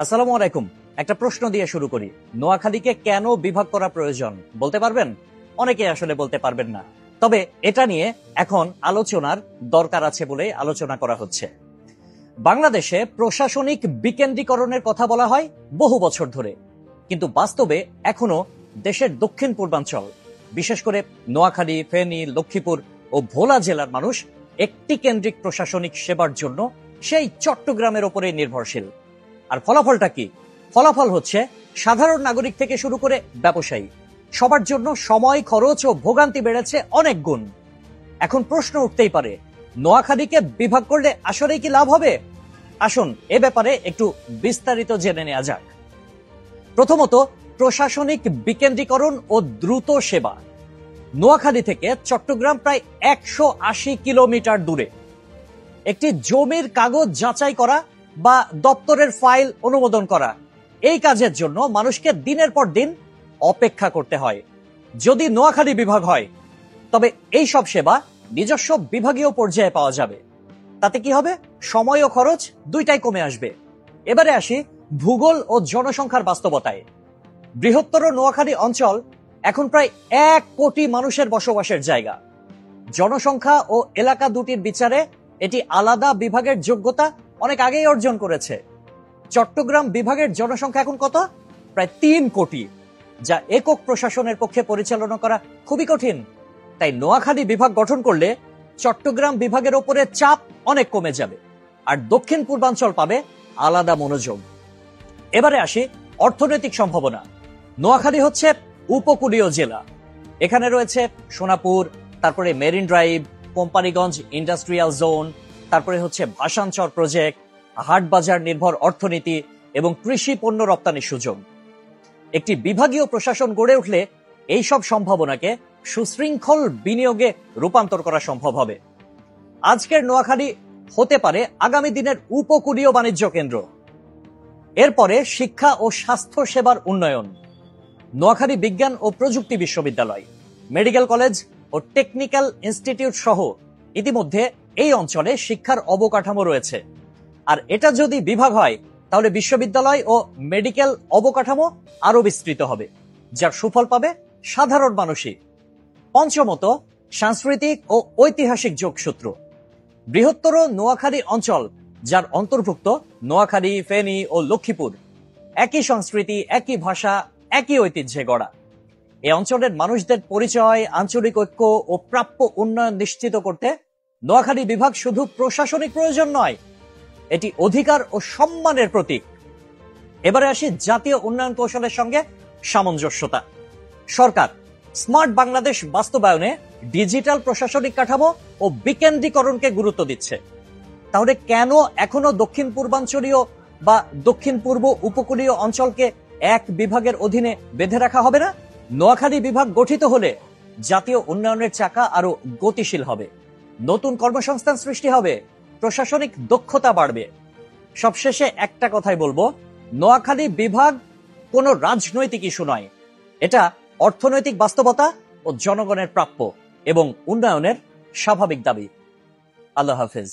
আসসালামু আলাইকুম। একটা প্রশ্ন দিয়ে শুরু করি। নোয়াখালীকে কেন বিভাগ করা প্রয়োজন বলতে পারবেন? অনেকে আসলে বলতে পারবেন না। তবে এটা নিয়ে এখন আলোচনার দরকার আছে বলে আলোচনা করা হচ্ছে। বাংলাদেশে প্রশাসনিক বিকেন্দ্রীকরণের কথা বলা হয় বহু বছর ধরে, কিন্তু বাস্তবে এখনো দেশের দক্ষিণ পূর্বাঞ্চল, বিশেষ করে নোয়াখালী, ফেনী, লক্ষ্মীপুর ও ভোলা জেলার মানুষ একটি কেন্দ্রিক প্রশাসনিক সেবার জন্য সেই চট্টগ্রামের ওপরে নির্ভরশীল। আর ফলাফলটা কি? ফলাফল হচ্ছে সাধারণ নাগরিক থেকে শুরু করে ব্যবসায়ী সবার জন্য সময়, খরচ ও ভোগান্তি বেড়েছে অনেক গুণ। এখন প্রশ্ন উঠতেই পারে, নোয়াখালীকে বিভাগ করলে আসলেই কি লাভ হবে? আসুন এ ব্যাপারে একটু বিস্তারিত জেনে নেওয়া যাক। প্রথমত, প্রশাসনিক বিকেন্দ্রীকরণ ও দ্রুত সেবা। নোয়াখালী থেকে চট্টগ্রাম প্রায় 180 কিলোমিটার দূরে। একটি জমির কাগজ যাচাই করা বা দপ্তরের ফাইল অনুমোদন করা, এই কাজের জন্য মানুষকে দিনের পর দিন অপেক্ষা করতে হয়। যদি নোয়াখালী বিভাগ হয় তবে এই সব সেবা নিজস্ব বিভাগীয় পর্যায়ে পাওয়া যাবে। তাতে কি হবে? সময় ও খরচ দুইটাই কমে আসবে। এবারে আসি ভূগোল ও জনসংখ্যার বাস্তবতায়। বৃহত্তর নোয়াখালী অঞ্চল এখন প্রায় 1 কোটি মানুষের বসবাসের জায়গা। জনসংখ্যা ও এলাকা দুটির বিচারে এটি আলাদা বিভাগের যোগ্যতা অনেক আগেই অর্জন করেছে। চট্টগ্রাম বিভাগের জনসংখ্যা এখন কত? প্রায় 3 কোটি, যা একক প্রশাসনের পক্ষে পরিচালনা করা খুবই কঠিন। তাই নোয়াখালী বিভাগ গঠন করলে চট্টগ্রাম বিভাগের ওপরে চাপ অনেক কমে যাবে, আর দক্ষিণ পূর্বাঞ্চল পাবে আলাদা মনোযোগ। এবারে আসি অর্থনৈতিক সম্ভাবনা। নোয়াখালী হচ্ছে উপকূলীয় জেলা। এখানে রয়েছে সোনাপুর, তারপরে marine drive, Companiganj industrial zone, তারপরে হচ্ছে ভাসানচর প্রজেক্ট, হাট বাজার নির্ভর অর্থনীতি এবং কৃষি পণ্য রপ্তানির সুযোগ। একটি বিভাগীয় প্রশাসন গড়ে উঠলে এই সব সম্ভাবনাকে সুশৃঙ্খল বিনিয়োগে রূপান্তর করা সম্ভব হবে। আজকের নোয়াখালী হতে পারে আগামী দিনের উপকূলীয় বাণিজ্য কেন্দ্র। এরপরে শিক্ষা ও স্বাস্থ্য সেবার উন্নয়ন। নোয়াখালী বিজ্ঞান ও প্রযুক্তি বিশ্ববিদ্যালয়, মেডিকেল কলেজ ও টেকনিক্যাল ইনস্টিটিউট সহ ইতিমধ্যে এই অঞ্চলে শিক্ষার অবকাঠামো রয়েছে। আর এটা যদি বিভাগ হয় তাহলে বিশ্ববিদ্যালয় ও মেডিকেল অবকাঠামো আরো বিস্তৃত হবে, যার সুফল পাবে সাধারণ মানুষই। পঞ্চমত, সাংস্কৃতিক ও ঐতিহাসিক যোগসূত্র। বৃহত্তর নোয়াখালী অঞ্চল, যার অন্তর্ভুক্ত নোয়াখালী, ফেনী ও লক্ষ্মীপুর, একই সংস্কৃতি, একই ভাষা, একই ঐতিহ্যে গড়া। এই অঞ্চলের মানুষদের পরিচয়, আঞ্চলিক ঐক্য ও প্রাপ্য উন্নয়ন নিশ্চিত করতে নোয়াখালী বিভাগ শুধু প্রশাসনিক প্রয়োজন নয়, এটি অধিকার ও সম্মানের প্রতীক। এবারে আসি জাতীয় উন্নয়ন কৌশলের সঙ্গে সামঞ্জস্যতা। সরকার স্মার্ট বাংলাদেশ বাস্তবায়নে ডিজিটাল প্রশাসনিক কাঠামো ও বিকেন্দ্রীকরণকে গুরুত্ব দিচ্ছে। তাহলে কেন এখনো দক্ষিণ পূর্বাঞ্চলীয় বা দক্ষিণ পূর্ব উপকূলীয় অঞ্চলকে এক বিভাগের অধীনে বেঁধে রাখা হবে না? নোয়াখালী বিভাগ গঠিত হলে জাতীয় উন্নয়নের চাকা আরো গতিশীল হবে, নতুন কর্মসংস্থান সৃষ্টি হবে, প্রশাসনিক দক্ষতা বাড়বে। সবশেষে একটা কথাই বলবো, নোয়াখালী বিভাগ কোনো রাজনৈতিক ইস্যু নয়, এটা অর্থনৈতিক বাস্তবতা ও জনগণের প্রাপ্য এবং উন্নয়নের স্বাভাবিক দাবি। আল্লাহ হাফেজ।